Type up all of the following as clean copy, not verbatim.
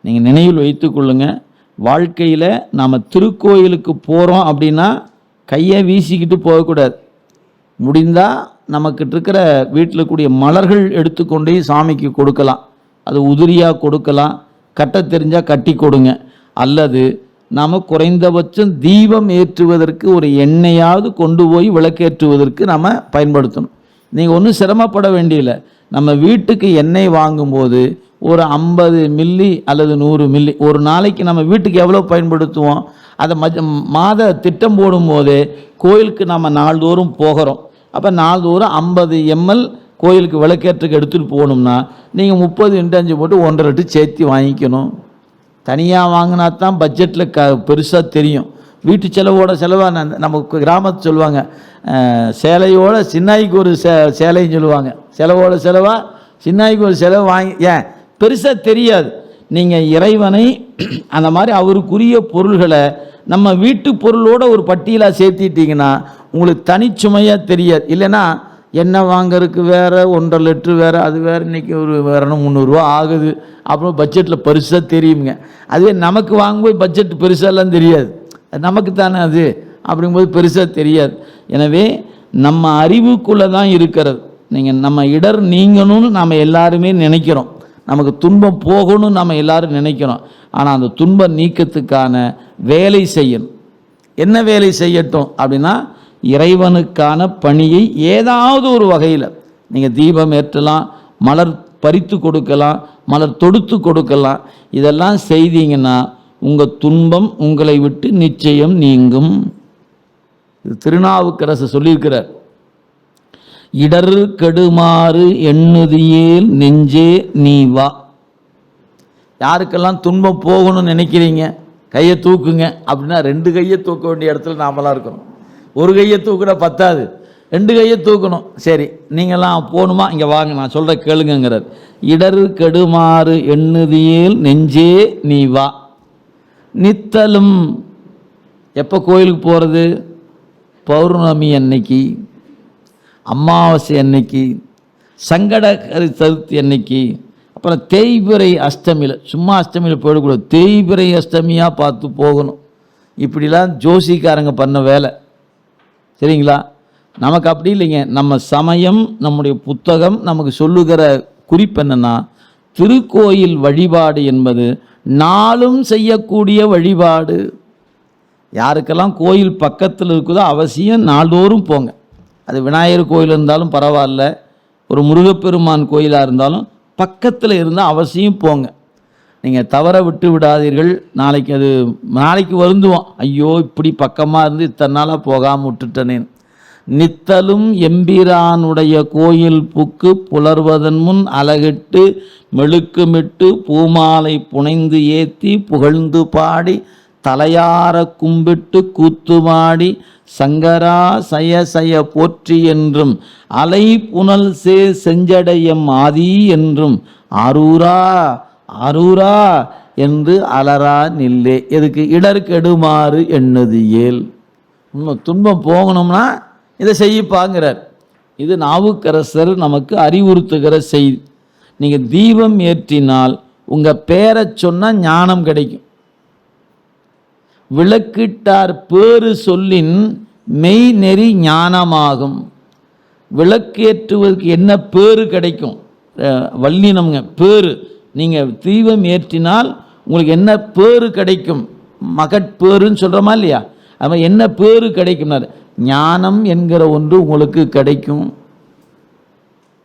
நீங்கள் நினைவில் வைத்து கொள்ளுங்க. வாழ்க்கையில் நாம் திருக்கோயிலுக்கு போகிறோம் அப்படின்னா கையை வீசிக்கிட்டு போகக்கூடாது. முடிந்தால் நமக்கிட்ட இருக்கிற வீட்டில் கூடிய மலர்கள் எடுத்துக்கொண்டே சாமிக்கு கொடுக்கலாம். அது உதிரியாக கொடுக்கலாம், கட்ட தெரிஞ்சால் கட்டி கொடுங்க. அல்லது நாம் குறைந்தபட்சம் தீபம் ஏற்றுவதற்கு ஒரு எண்ணெயாவது கொண்டு போய் விளக்கேற்றுவதற்கு நம்ம பயன்படுத்தணும். நீங்கள் ஒன்றும் சிரமப்பட வேண்டியதில்லை. நம்ம வீட்டுக்கு எண்ணெய் வாங்கும்போது ஒரு 50 மில்லி அல்லது 100 மில்லி ஒரு நாளைக்கு நம்ம வீட்டுக்கு எவ்வளோ பயன்படுத்துவோம், அதை மாத திட்டம் போடும்போதே கோயிலுக்கு நம்ம நாள்தோறும் போகிறோம். அப்போ நாள்தோறும் 50 எம்எல் கோயிலுக்கு விளக்கேற்றுக்கு எடுத்துகிட்டு போகணும்னா நீங்கள் 30 × 5 போட்டு 1.5 லிட்டர் சேர்த்து வாங்கிக்கணும். தனியாக வாங்கினா தான் பட்ஜெட்டில் பெருசாக தெரியும். வீட்டு செலவாக நமக்கு கிராமத்து சொல்லுவாங்க, சேலையோட சின்னாய்க்கு ஒரு சேலைன்னு சொல்லுவாங்க. செலவாக சின்னாய்க்கு ஒரு செலவு வாங்கி ஏன் பெருசாக தெரியாது. நீங்கள் இறைவனை அந்த மாதிரி அவருக்குரிய பொருள்களை நம்ம வீட்டு பொருளோட ஒரு பட்டியலாக சேர்த்திட்டிங்கன்னா உங்களுக்கு தனிச்சுமையாக தெரியாது. இல்லைன்னா எண்ணெய் வாங்கிறதுக்கு வேறு 1.5 லிட்டரு வேறு, அது வேறு, இன்றைக்கி ஒரு வேறு 300 ரூபா ஆகுது. அப்புறம் பட்ஜெட்டில் பெருசாக தெரியுங்க. அதுவே நமக்கு வாங்கும்போது பட்ஜெட் பெருசாலாம் தெரியாது, நமக்கு தானே அது. அப்படிங்கும்போது பெருசாக தெரியாது. எனவே நம்ம அறிவுக்குள்ளே தான் இருக்கிறது. நம்ம இடர் நீங்கணும்னு நாம் எல்லாருமே நினைக்கிறோம், நமக்கு துன்பம் போகணும்னு நம்ம எல்லாரும் நினைக்கிறோம். ஆனால் அந்த துன்ப நீக்கத்துக்கான வேலை செய்யணும். என்ன வேலை செய்யட்டும் அப்படின்னா, இறைவனுக்கான பணியை ஏதாவது ஒரு வகையில் நீங்கள் தீபம் ஏற்றலாம், மலர் பறித்து கொடுக்கலாம், மலர் தொடுத்து கொடுக்கலாம். இதெல்லாம் செய்தீங்கன்னா உங்கள் துன்பம் உங்களை விட்டு நிச்சயம் நீங்கும். இது திருநாவுக்கரசு சொல்லியிருக்கிறார். இடர் கெடுமாறு எண்ணுதியேல் நெஞ்சே நீ வா. யாருக்கெல்லாம் துன்பம் போகணும்னு நினைக்கிறீங்க கையை தூக்குங்க அப்படின்னா 2 கையை தூக்க வேண்டிய இடத்துல நாமெல்லாம் இருக்கிறோம். ஒரு கையை தூக்குனா பத்தாது, 2 கையை தூக்கணும். சரி, நீங்கள்லாம் போகணுமா, இங்கே வாங்க, நான் சொல்கிற கேளுங்கிறார். இடர் கெடுமாறு எண்ணுதியேல் நெஞ்சே நீ வா. நித்தலும் எப்போ கோயிலுக்கு போகிறது? பௌர்ணமி அன்னைக்கு, அமாவாசை அன்னைக்கு, சங்கடகரி சதுர்த்தி அன்னைக்கு, அப்புறம் தேய்பிறை அஷ்டமியில். சும்மா அஷ்டமியில் போயிடக்கூடாது, தேய்பிறை அஷ்டமியாக பார்த்து போகணும். இப்படிலாம் ஜோசிக்காரங்க பண்ண வேலை, சரிங்களா? நமக்கு அப்படி இல்லைங்க. நம்ம சமயம், நம்முடைய புத்தகம் நமக்கு சொல்லுகிற குறிப்பு என்னென்னா, திருக்கோயில் வழிபாடு என்பது நாளும் செய்யக்கூடிய வழிபாடு. யாருக்கெல்லாம் கோயில் பக்கத்தில் இருக்குதோ அவசியம் நாள்தோறும் போங்க. அது விநாயகர் கோயில் இருந்தாலும் பரவாயில்ல, ஒரு முருகப்பெருமான் கோயிலாக இருந்தாலும் பக்கத்தில் இருந்தால் அவசியம் போங்க. நீங்கள் தவற விட்டு விடாதீர்கள். நாளைக்கு வருந்துவோம், ஐயோ இப்படி பக்கமாக இருந்து இத்தனை நாளாக போகாமல் விட்டுட்டனேன். நித்தலும் எம்பிரானுடைய கோயில் புக்கு புலர்வதன் முன் அலகிட்டு மெழுக்குமிட்டு பூமாலை புனைந்து ஏத்தி புகழ்ந்து பாடி தலையார கும்பிட்டு கூத்துமாடி சங்கரா சய சய போற்றி என்றும் அலை புனல் செஞ்சடையம் ஆதி என்றும் ஆரூரா ஆரூரா என்று அலரா நில்லே. எதுக்கு? இடர்கெடுமாறு எண்ணுதியேல். துன்பம் போகணும்னா இதை செய்யப்பாங்கிறார். இது நாவுக்கரசர் நமக்கு அறிவுறுத்துகிற செய்தி. நீங்கள் தீபம் ஏற்றினால் உங்கள் பேரை சொன்னால் ஞானம் கிடைக்கும். விளக்கிட்டார் பேரு சொல்லின் மெய் நெறி ஞானமாகும். விளக்கேற்றுவதற்கு என்ன பேரு கிடைக்கும்? வல்லினம்ங்க பேரு. நீங்கள் தீபம் ஏற்றினால் உங்களுக்கு என்ன பேரு கிடைக்கும்? மகட்பேருன்னு சொல்கிறோமா இல்லையா? அது என்ன பேரு கிடைக்கும்னாரு, ஞானம் என்கிற ஒன்று உங்களுக்கு கிடைக்கும்.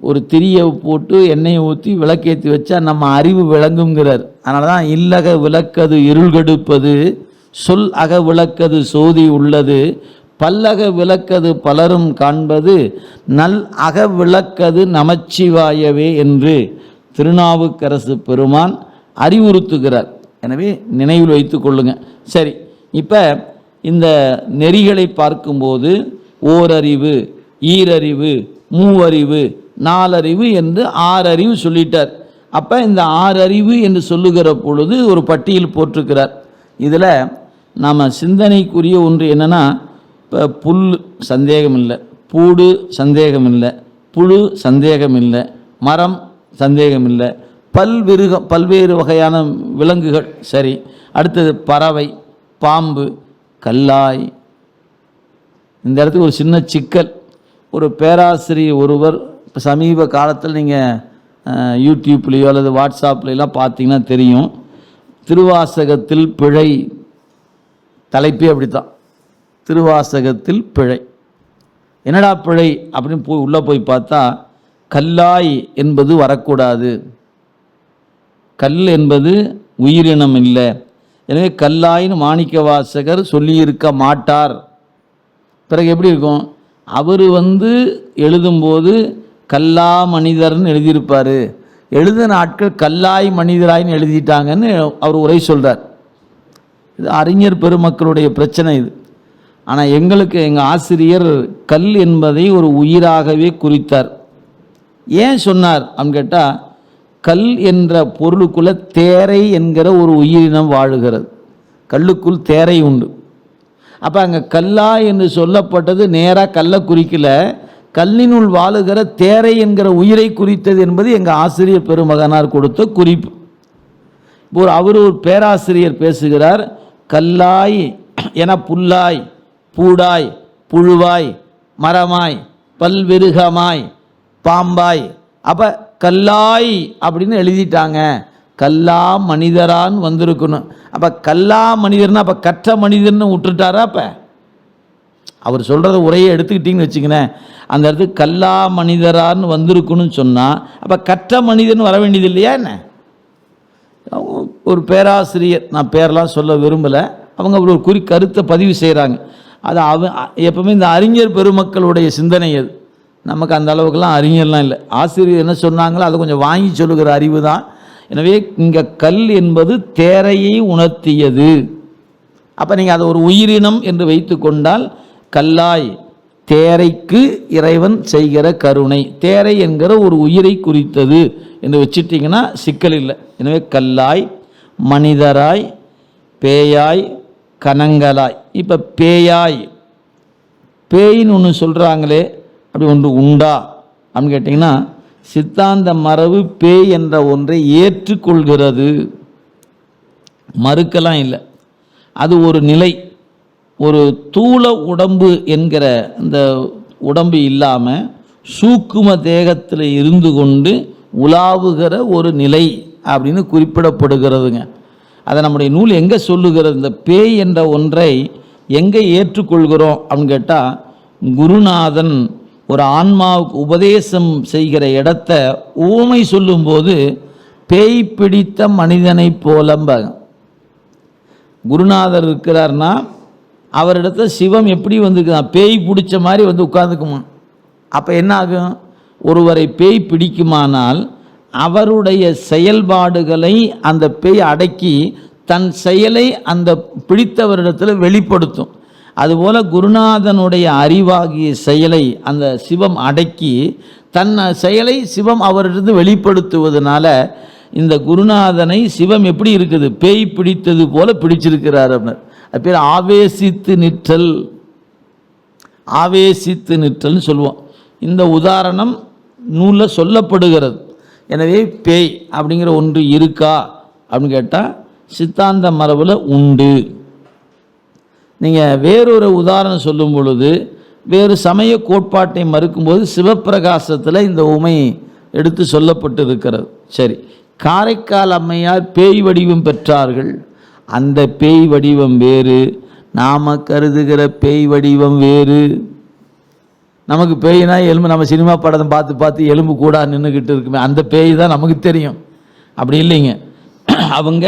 ஒரு திரியை போட்டு எண்ணெயை ஊற்றி விளக்கேற்றி வச்சா நம்ம அறிவு விளங்குங்கிறார். அதனால தான் இல்லக விளக்கது இருள் கெடுப்பது, சொல் அக விளக்கது சோதி உள்ளது, பல்லக விளக்கது பலரும் காண்பது, நல் அக விளக்கது நமச்சிவாயவே என்று திருநாவுக்கரசு பெருமான் அறிவுறுத்துகிறார். எனவே நினைவில் வைத்து கொள்ளுங்க. சரி, இப்போ இந்த நெறிகளை பார்க்கும்போது ஓரறிவு, ஈரறிவு, மூவறிவு, 4 அறிவு என்று 6 அறிவு சொல்லிட்டார். அப்போ இந்த 6 அறிவு என்று சொல்லுகிற பொழுது ஒரு பட்டியல் போட்டிருக்கிறார். இதில் நாம் சிந்தனைக்குரிய ஒன்று என்னென்னா, இப்போ புல் சந்தேகம் இல்லை, பூடு சந்தேகம் இல்லை, புழு சந்தேகம் இல்லை, மரம் சந்தேகம் இல்லை, பல்வேறு வகையான விலங்குகள். சரி, அடுத்தது பறவை, பாம்பு, கல்லாய். இந்த இடத்துக்கு ஒரு சின்ன சிக்கல். ஒரு பேராசிரியர் ஒருவர் இப்போ சமீப காலத்தில் நீங்கள் யூடியூப்லேயோ அல்லது வாட்ஸ்அப்லாம் பார்த்தீங்கன்னா தெரியும், திருவாசகத்தில் பிழை, தலைப்பே அப்படித்தான், திருவாசகத்தில் பிழை. என்னடா பிழை அப்படின்னு உள்ளே போய் பார்த்தா, கல்லாய் என்பது வரக்கூடாது, கல் என்பது உயிரினம் இல்லை, எனவே கல்லாயின்னு மாணிக்க வாசகர் சொல்லியிருக்க மாட்டார். பிறகு எப்படி இருக்கும், அவர் எழுதும்போது கல்லா மனிதர்னு எழுதியிருப்பார், எழுதின ஆட்கள் கல்லாய் மனிதராயின்னு எழுதிட்டாங்கன்னு அவர் உரை சொல்கிறார். இது அறிஞர் பெருமக்களுடைய பிரச்சனை இது. ஆனால் எங்களுக்கு எங்கள் ஆசிரியர் கல் என்பதை ஒரு உயிராகவே குறித்தார். ஏன் சொன்னார் அப்படின்னு கேட்டால், கல் என்ற பொருளுக்குள்ளே தேரை என்கிற ஒரு உயிரினம் வாழுகிறது, கல்லுக்குள் தேரை உண்டு. அப்போ அங்கே கல்லா என்று சொல்லப்பட்டது நேராக கல்லை குறிக்கல, கல்லினுள் வாழுகிற தேரை என்கிற உயிரை குறித்தது என்பது எங்கள் ஆசிரியர் பெருமகனார் கொடுத்த குறிப்பு. இப்போ அவர் ஒரு பேராசிரியர் பேசுகிறார், கல்லாய் என புல்லாய், பூடாய், புழுவாய், மரமாய், பல்விருகமாய், பாம்பாய். அப்போ கல்லாய் அப்படின்னு எழுதிட்டாங்க, கல்லா மனிதரான்னு வந்திருக்கணும். அப்போ கல்லா மனிதர்னா அப்போ கற்ற மனிதர்னு விட்டுட்டாரா? அப்போ அவர் சொல்கிறத உரையை எடுத்துக்கிட்டிங்கன்னு வச்சுக்கினேன், அந்த இடத்துக்கு கல்லா மனிதரான்னு வந்திருக்கணும்னு சொன்னால் அப்போ கற்ற மனிதன் வர வேண்டியது இல்லையா என்ன? ஒரு பேராசிரியர், நான் பேரெலாம் சொல்ல விரும்பலை, அவங்க ஒரு கருத்தை பதிவு செய்கிறாங்க. அது எப்பவுமே இந்த அறிஞர் பெருமக்களுடைய சிந்தனை அது. நமக்கு அந்த அளவுக்குலாம் அறிஞர்லாம் இல்லை. ஆசிரியர் என்ன சொன்னாங்களோ அதை கொஞ்சம் வாங்கி சொல்லுகிற அறிவு தான். எனவே இங்கே கல் என்பது தேரையை உணர்த்தியது. அப்போ நீங்கள் அதை ஒரு உயிரினம் என்று வைத்து கொண்டால், கல்லாய் தேரைக்கு இறைவன் செய்கிற கருணை, தேரை என்கிற ஒரு உயிரை குறித்தது என்று வச்சுட்டிங்கன்னா சிக்கல் இல்லை. எனவே கல்லாய், மனிதராய், பேயாய், கனங்களாய். இப்போ பேயாய், பேயின்னு ஒன்று சொல்கிறாங்களே, அப்படி ஒன்று உண்டா அப்படின்னு கேட்டிங்கன்னா, சித்தாந்த மரபு பேய் என்ற ஒன்றை ஏற்றுக்கொள்கிறது, மறுக்கலாம் இல்லை. அது ஒரு நிலை, ஒரு தூள உடம்பு என்கிற இந்த உடம்பு இல்லாமல் சூக்கும தேகத்தில் இருந்து கொண்டு உலாவுகிற ஒரு நிலை அப்படின்னு குறிப்பிடப்படுகிறதுங்க. அதை நம்முடைய நூல் எங்கே சொல்லுகிறது? இந்த பேய் என்ற ஒன்றை எங்கே ஏற்றுக்கொள்கிறோம் அப்படின்னு கேட்டால், குருநாதன் ஒரு ஆன்மாவுக்கு உபதேசம் செய்கிற இடத்த ஊமை சொல்லும்போது பேய் பிடித்த மனிதனை போலம்பாங்க. குருநாதர் இருக்கிறார்னா அவரிடத்த சிவம் எப்படி வந்துருக்குதான், பேய் பிடிச்ச மாதிரி உட்காந்துக்குமா. அப்போ என்ன ஆகும், ஒருவரை பேய் பிடிக்குமானால் அவருடைய செயல்பாடுகளை அந்த பேய் அடக்கி தன் செயலை அந்த பிடித்தவரிடத்தில் வெளிப்படுத்தும். அதுபோல் குருநாதனுடைய அறிவாகிய செயலை அந்த சிவம் அடக்கி தன் செயலை சிவம் அவரிடத்து வெளிப்படுத்துவதனால இந்த குருநாதனை சிவம் எப்படி இருக்குது, பேய் பிடித்தது போல பிடிச்சிருக்கிறார் அப்படின்னா. அது பேர் ஆவேசித்து நிற்றல், ஆவேசித்து நிற்றல்னு சொல்லுவோம். இந்த உதாரணம் நூலில் சொல்லப்படுகிறது. எனவே பேய் அப்படிங்கிற ஒன்று இருக்கா அப்படின்னு கேட்டால் சித்தாந்த மரபில் உண்டு. நீங்கள் வேறொரு உதாரணம் சொல்லும் பொழுது வேறு சமய கோட்பாட்டை மறுக்கும்போது சிவப்பிரகாசத்தில் இந்த உமை எடுத்து சொல்லப்பட்டு இருக்கிறது. சரி, காரைக்கால் அம்மையார் பேய் வடிவம் பெற்றார்கள். அந்த பேய் வடிவம் வேறு, நாம் கருதுகிற பேய் வடிவம் வேறு. நமக்கு பேய்னா எலும்பு, நம்ம சினிமா படத்தை பார்த்து பார்த்து எலும்பு கூட நின்றுக்கிட்டு இருக்குமே, அந்த பேய் தான் நமக்கு தெரியும். அப்படி இல்லைங்க, அவங்க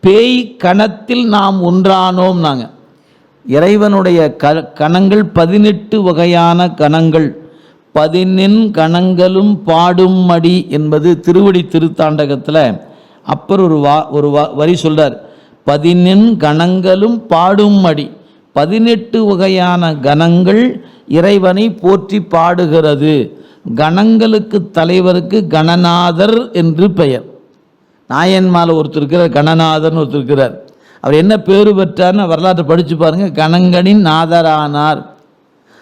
பேய் கணத்தில் நாம் ஒன்றானோம். நாங்கள் இறைவனுடைய கணங்கள் 18 வகையான கணங்கள், 14 கணங்களும் பாடும் மடி என்பது திருவடி திருத்தாண்டகத்தில் அப்பர் ஒரு வரி சொல்றார். 14 கணங்களும் பாடும் மடி, 18 வகையான கணங்கள் இறைவனை போற்றி பாடுகிறது. கணங்களுக்கு தலைவருக்கு கணநாதர் என்று பெயர். நாயன்மால ஒருத்தர் இருக்கிறார், கணநாதர்னு ஒருத்தர் இருக்கிறார். அவர் என்ன பேரு பெற்றார்னு வரலாற்றை படித்து பாருங்க. கணங்களின் நாதரானார்.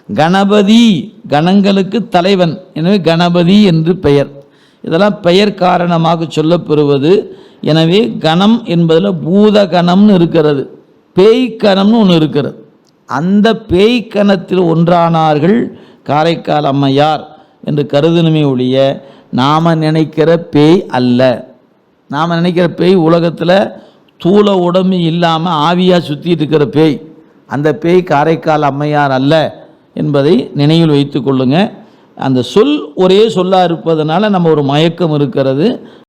கணபதி கணங்களுக்கு தலைவன், எனவே கணபதி என்று பெயர். இதெல்லாம் பெயர் காரணமாக சொல்லப்பெறுவது. எனவே கணம் என்பதில் பூத கணம்னு இருக்கிறது, பேய் கணம்னு ஒன்று இருக்கிறது. அந்த பேய் கணத்தில் ஒன்றானார்கள் காரைக்கால் அம்மையார் என்று கருதணுமே ஒழிய நாம் நினைக்கிற பேய் அல்ல. நாம் நினைக்கிற பேய் உலகத்தில் தூள உடம்பு இல்லாமல் ஆவியாக சுற்றிட்டு இருக்கிற பேய். அந்த பேய் காரைக்கால் அம்மையார் அல்ல என்பதை நினைவில் வைத்து கொள்ளுங்க. அந்த சொல் ஒரே சொல்லாக இருப்பதனால நம்ம ஒரு மயக்கம் இருக்கிறது.